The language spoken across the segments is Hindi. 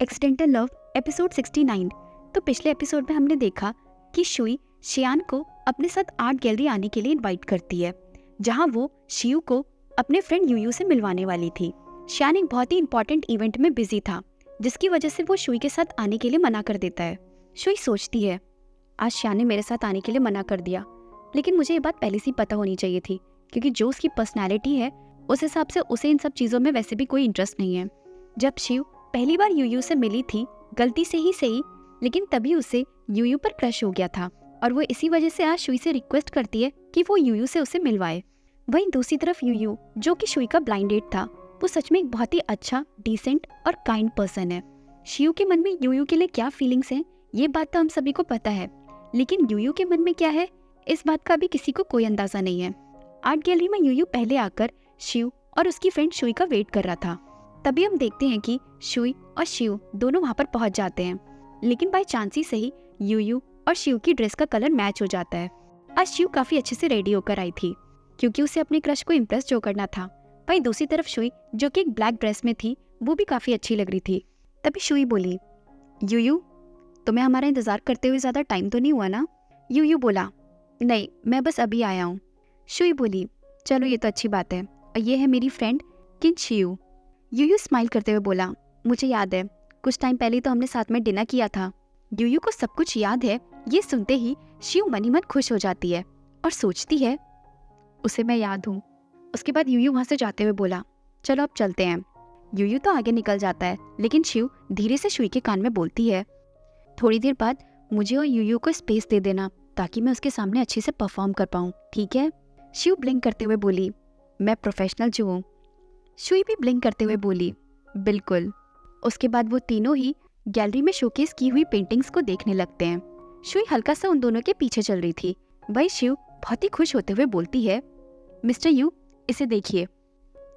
Accidental love episode 69। तो पिछले एपिसोड में हमने देखा कि शुई शियान को अपने साथ आर्ट गैलरी आने के लिए इनवाइट करती है, जहां वो शियू को अपने फ्रेंड यूयू से मिलवाने वाली थी। शियान एक बहुत ही इंपॉर्टेंट इवेंट में बिजी था, जिसकी वजह से वो शुई के साथ आने के लिए मना कर देता है। शुई सोचती है, आज शियान ने मेरे साथ आने के लिए मना कर दिया, लेकिन मुझे ये बात पहले से ही पता होनी चाहिए थी, क्योंकि जो उसकी पर्सनैलिटी है उस हिसाब से उसे इन सब चीज़ों में वैसे भी कोई इंटरेस्ट नहीं है। जब शिव पहली बार यूयू से मिली थी, गलती से ही सही, लेकिन तभी उसे यूयू पर क्रश हो गया था और वो इसी वजह से आज शुई से रिक्वेस्ट करती है कि वो यूयू से उसे मिलवाए। वहीं दूसरी तरफ यूयू, जो कि शुई का ब्लाइंड डेट था, वो सच में एक बहुत ही अच्छा, डिसेंट और काइंड पर्सन है। शियू के मन में यूयू के लिए क्या फीलिंग्स हैं, ये बात तो हम सभी को पता है, लेकिन यूयू के मन में क्या है, इस बात का भी किसी को कोई अंदाजा नहीं है। आर्ट गैलरी में यूयू पहले आकर शिव और उसकी फ्रेंड शुई का वेट कर रहा था। तभी हम देखते हैं कि शुई और शिव दोनों वहां पर पहुंच जाते हैं, लेकिन बाय चांस ही सही यूयू और शिव की ड्रेस का कलर मैच हो जाता है। आज शिव काफी अच्छे से रेडी होकर आई थी, क्योंकि उसे अपने क्रश को इम्प्रेस जो करना था। वहीं दूसरी तरफ शुई, जो कि एक ब्लैक ड्रेस में थी, वो भी काफी अच्छी लग रही थी। तभी शुई बोली, यूयू, तुम्हें हमारा इंतजार करते हुए ज्यादा टाइम तो नहीं हुआ ना? यूयू बोला, नहीं, मैं बस अभी आया हूँ। शुई बोली, चलो ये तो अच्छी बात है, और ये है मेरी फ्रेंड किन शियू। यूयू स्माइल करते हुए बोला, मुझे याद है, कुछ टाइम पहले तो हमने साथ में डिनर किया था। यूयू को सब कुछ याद है। ये सुनते ही शियू मनी मन खुश हो जाती है और सोचती है, उसे मैं याद हूँ। उसके बाद यूयू वहाँ से जाते हुए बोला, चलो अब चलते हैं। यूयू तो आगे निकल जाता है, लेकिन शिव धीरे से शुई के कान में बोलती है, थोड़ी देर बाद मुझे और यूयू को स्पेस दे देना, ताकि मैं उसके सामने अच्छे से परफॉर्म कर पाऊँ, ठीक है? शिव ब्लिंक करते हुए बोली, मैं प्रोफेशनल जो हूँ। शुई भी ब्लिंक करते हुए बोली, बिल्कुल। उसके बाद वो तीनों ही गैलरी में शोकेस की हुई पेंटिंग्स को देखने लगते हैं। शुई हल्का सा उन दोनों के पीछे चल रही थी। वही शिव बहुत ही खुश होते हुए बोलती है, मिस्टर यू, इसे देखिए।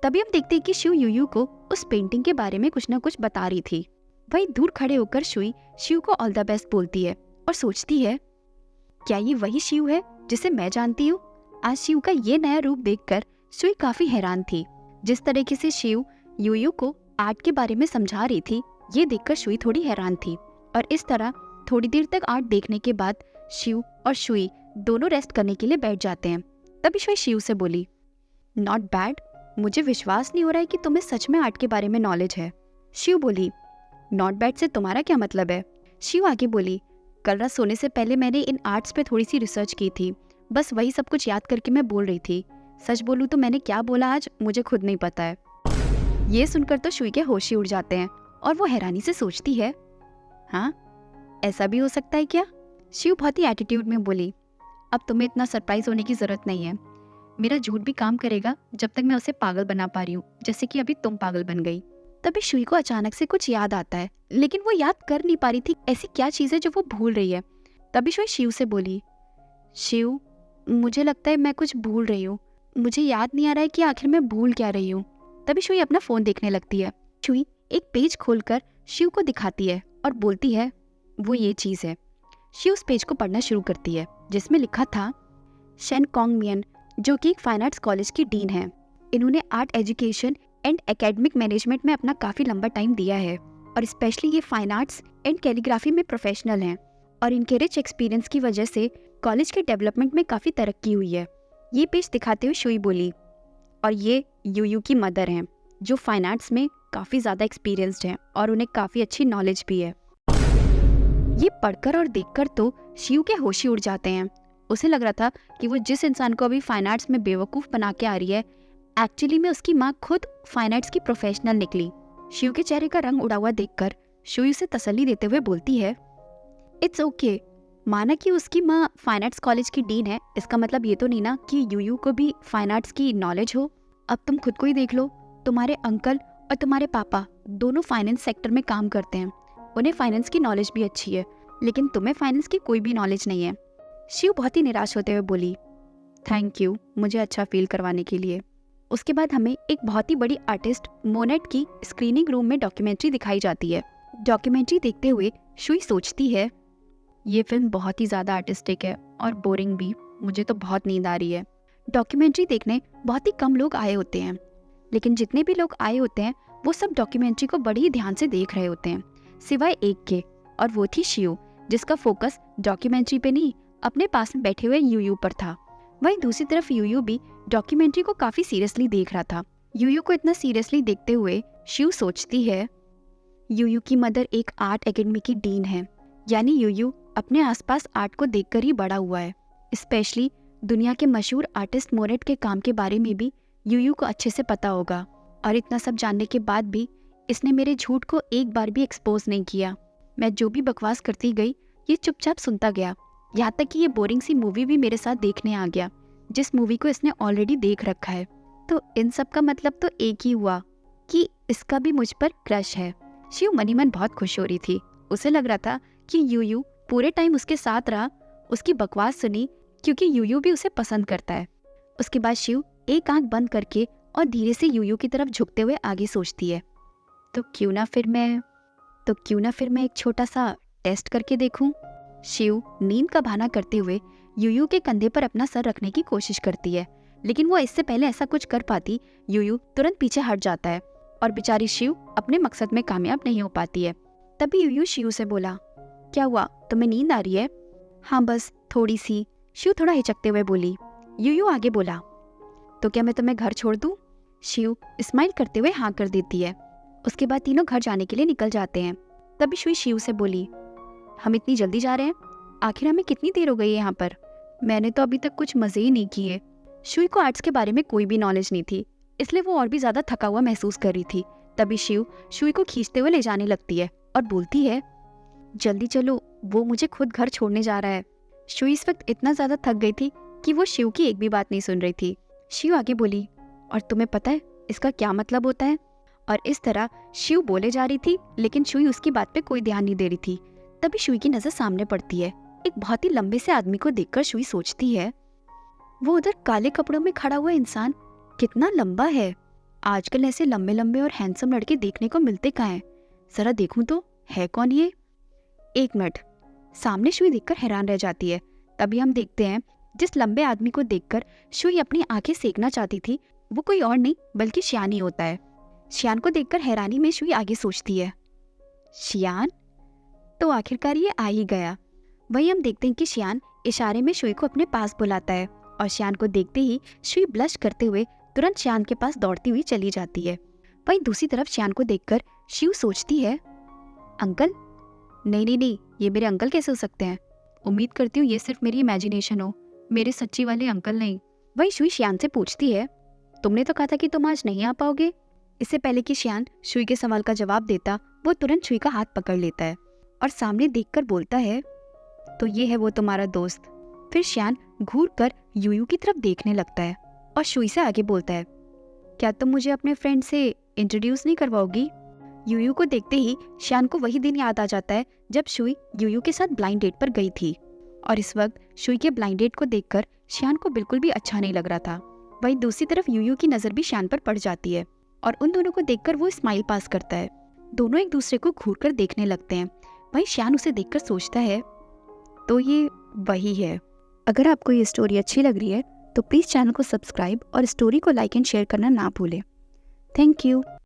तभी हम देखते हैं कि शिव यूयू को उस पेंटिंग के बारे में कुछ न कुछ बता रही थी। वही दूर खड़े होकर शुई शिव को ऑल द बेस्ट बोलती है और सोचती है, क्या ये वही शिव है जिसे मैं जानती हूँ? आज शिव का ये नया रूप देखकर शुई काफी हैरान थी। जिस तरीके से शिव यूयू को आर्ट के बारे में समझा रही थी, ये देखकर शुई थोड़ी हैरान थी। और इस तरह थोड़ी देर तक आर्ट देखने के बाद शिव और शुई दोनों रेस्ट करने के लिए बैठ जाते हैं। तभी शुई शिव से बोली, नॉट बैड, मुझे विश्वास नहीं हो रहा है कि तुम्हें सच में आर्ट के बारे में नॉलेज है। शिव बोली, नॉट बैड से तुम्हारा क्या मतलब है? शिव आगे बोली, कल रात सोने से पहले मैंने इन आर्ट्स पे थोड़ी सी रिसर्च की थी, बस वही सब कुछ याद करके मैं बोल रही थी। सच बोलूं तो मैंने क्या बोला आज मुझे खुद नहीं पता है। ये सुनकर तो शुई के होश ही उड़ जाते हैं और वो हैरानी से सोचती है, हाँ, ऐसा भी हो सकता है क्या? शिव बहुत ही एटीट्यूड में बोली, अब तुम्हें इतना सरप्राइज होने की जरूरत नहीं है। मेरा झूठ भी काम करेगा जब तक मैं उसे पागल बना पा रही हूँ, जैसे कि अभी तुम पागल बन गई। तभी शुई को अचानक से कुछ याद आता है, लेकिन वो याद कर नहीं पा रही थी ऐसी क्या चीज है जो वो भूल रही है। तभी शुई शिव से बोली, शिव, मुझे लगता है मैं कुछ भूल रही हूँ, मुझे याद नहीं आ रहा है कि आखिर मैं भूल क्या रही हूँ। तभी शुई अपना फोन देखने लगती है। शुई एक पेज खोलकर शिव को दिखाती है और बोलती है, वो ये चीज है। शिव उस पेज को पढ़ना शुरू करती है, जिसमें लिखा था, शेन कॉन्ग मियन, जो कि एक फाइन आर्ट्स कॉलेज की डीन है। इन्होंने art education and academic management में अपना काफी लंबा टाइम दिया है, और स्पेशली ये फाइन आर्ट्स एंड कैलीग्राफी में प्रोफेशनल हैं, और इनके रिच एक्सपीरियंस की वजह से कॉलेज के डेवलपमेंट में काफी तरक्की हुई है। ये पेज दिखाते हुए शुई बोली, और ये यूयू की मदर हैं, जो फाइन आर्ट्स में काफी ज्यादा एक्सपीरियंस्ड हैं और उन्हें काफी अच्छी नॉलेज भी है। ये पढ़कर और देखकर तो शिव के होश ही उड़ जाते हैं। उसे लग रहा था कि वो जिस इंसान को अभी फाइन आर्ट्स में बेवकूफ बना के आ रही है, एक्चुअली में उसकी माँ खुद फाइन आर्ट्स की प्रोफेशनल निकली। शिव के चेहरे का रंग उड़ा हुआ देखकर शुई उसे तसल्ली देते हुए बोलती है, इट्स ओके। माना कि उसकी माँ फाइन आर्ट्स कॉलेज की डीन है, इसका मतलब ये तो नहीं ना कि यूयू को भी फाइन आर्ट्स की नॉलेज हो। अब तुम खुद को ही देख लो, तुम्हारे अंकल और तुम्हारे पापा दोनों फाइनेंस सेक्टर में काम करते हैं, उन्हें फाइनेंस की नॉलेज भी अच्छी है, लेकिन तुम्हें फाइनेंस की कोई भी नॉलेज नहीं है। शिव बहुत ही निराश होते हुए बोली, थैंक यू मुझे अच्छा फील करवाने के लिए। उसके बाद हमें एक बहुत ही बड़ी आर्टिस्ट मोनेट की स्क्रीनिंग रूम में डॉक्यूमेंट्री दिखाई जाती है। डॉक्यूमेंट्री देखते हुए शुई सोचती है, ये फिल्म बहुत ही ज़्यादा आर्टिस्टिक है और बोरिंग भी, मुझे तो बहुत नींद आ रही है। डॉक्यूमेंट्री देखने बहुत ही कम लोग आए होते हैं, लेकिन जितने भी लोग आए होते हैं वो सब डॉक्यूमेंट्री को बड़ी ही ध्यान से देख रहे होते हैं। सिवाय एक के, और वो थी शिव, जिसका फोकस डॉक्यूमेंट्री पे नहीं अपने पास में बैठे हुए यूयू पर था। वहीं दूसरी तरफ यूयू भी डॉक्यूमेंट्री को काफी सीरियसली देख रहा था। यूयू को इतना सीरियसली देखते हुए शिव सोचती है, यूयू की मदर एक आर्ट एकेडमी की डीन है, यानी यूयू अपने आसपास आर्ट को देखकर ही बड़ा हुआ है। स्पेशली दुनिया के मशहूर आर्टिस्ट मोरेट के काम के बारे में भी यूयू को अच्छे से पता होगा, और इतना सब जानने के बाद भी इसने मेरे झूठ को एक बार भी एक्सपोज नहीं किया। मैं जो भी बकवास करती गई ये चुपचाप सुनता गया, यहाँ तक कि ये बोरिंग सी मूवी भी मेरे साथ देखने आ गया, जिस मूवी को इसने ऑलरेडी देख रखा है। तो इन सब का मतलब तो एक ही हुआ कि इसका भी मुझ पर क्रश है। शिव मनी मन बहुत खुश हो रही थी। उसे लग रहा था कि यूयू पूरे टाइम उसके साथ रहा, उसकी बकवास सुनी, क्योंकि यूयू भी उसे पसंद करता है। उसके बाद शिव एक आंख बंद करके और धीरे से यूयू की तरफ झुकते हुए आगे सोचती है, तो क्यों ना फिर मैं एक छोटा सा टेस्ट करके देखूं। शिव नींद का बहाना करते हुए यूयू के कंधे पर अपना सर रखने की कोशिश करती है, लेकिन वो इससे पहले ऐसा कुछ कर पाती यूयू तुरंत पीछे हट जाता है और बेचारी शिव अपने मकसद में कामयाब नहीं हो पाती है। तभी यूयू शिव से बोला, क्या हुआ, तुम्हें नींद आ रही है? हाँ बस थोड़ी सी, शिव थोड़ा हिचकते हुए बोली। यूयू आगे बोला, तो क्या मैं तुम्हें घर छोड़ दूं? शिव स्माइल करते हुए हाँ कर देती है। उसके बाद तीनों घर जाने के लिए निकल जाते हैं। तभी शुई शिव से बोली, हम इतनी जल्दी जा रहे हैं? आखिर हमें कितनी देर हो गई है यहाँ पर? मैंने तो अभी तक कुछ मजे ही नहीं किए। शुई को आर्ट्स के बारे में कोई भी नॉलेज नहीं थी, इसलिए वो और भी ज्यादा थका हुआ महसूस कर रही थी। तभी शिव शुई को खींचते हुए ले जाने लगती है और बोलती है, जल्दी चलो, वो मुझे खुद घर छोड़ने जा रहा है। शुई इस वक्त इतना ज्यादा थक गई थी कि वो शिव की एक भी बात नहीं सुन रही थी। शिव आगे बोली, और तुम्हें पता है इसका क्या मतलब होता है? और इस तरह शिव बोले जा रही थी, लेकिन शुई उसकी बात पे कोई ध्यान नहीं दे रही थी। तभी शुई की नजर सामने पड़ती है। एक बहुत ही लंबे से आदमी को देखकर शुई सोचती है, वो उधर काले कपड़ों में खड़ा हुआ इंसान कितना लंबा है। आजकल ऐसे लंबे लंबे और हैंडसम लड़के देखने को मिलते कहाँ हैं? जरा देखूं तो है कौन ये? एक मिनट, सामने शुई देखकर हैरान रह जाती है। तभी हम देखते हैं जिस लंबे आदमी को देखकर शुई अपनी आंखें सेकना चाहती थी, वो कोई और नहीं बल्कि श्यान ही होता है। श्यान को देखकर हैरानी में शुई आगे सोचती है, श्यान? तो आखिरकार ये आ ही गया। वहीं हम देखते हैं कि श्यान इशारे में शुई को अपने पास बुलाता है और श्यान को देखते ही शुई ब्लश करते हुए तुरंत श्यान के पास दौड़ती हुई चली जाती है। वहीं दूसरी तरफ श्यान को देखकर शिव सोचती है, अंकल? नहीं, ये मेरे अंकल कैसे हो सकते हैं? उम्मीद करती हूँ ये सिर्फ मेरी इमेजिनेशन हो, मेरे सच्ची वाले अंकल नहीं। वहीं शुई श्यान से पूछती है, तुमने तो कहा था कि तुम आज नहीं आ पाओगे। इससे पहले कि श्यान शुई के सवाल का जवाब देता, वो तुरंत शुई का हाथ पकड़ लेता है और सामने देखकर बोलता है, तो ये है वो तुम्हारा दोस्त। फिर श्यान घूर कर यूयू की तरफ देखने लगता है और शुई से आगे बोलता है, क्या तुम मुझे अपने फ्रेंड से इंट्रोड्यूस नहीं करवाओगी? यूयू को देखते ही श्यान को वही दिन याद आ जाता है जब शुई यूयू के साथ ब्लाइंड डेट पर गई थी, और इस वक्त शुई के ब्लाइंड डेट को देखकर श्यान को बिल्कुल भी अच्छा नहीं लग रहा था। वहीं दूसरी तरफ यूयू की नजर भी श्यान पर पड़ जाती है और उन दोनों को देखकर वो स्माइल पास करता है। दोनों एक दूसरे को घूर कर देखने लगते हैं। वहीं श्यान उसे देखकर सोचता है, तो ये वही है। अगर आपको ये स्टोरी अच्छी लग रही है तो प्लीज़ चैनल को सब्सक्राइब और स्टोरी को लाइक एंड शेयर करना ना भूलें। Thank you.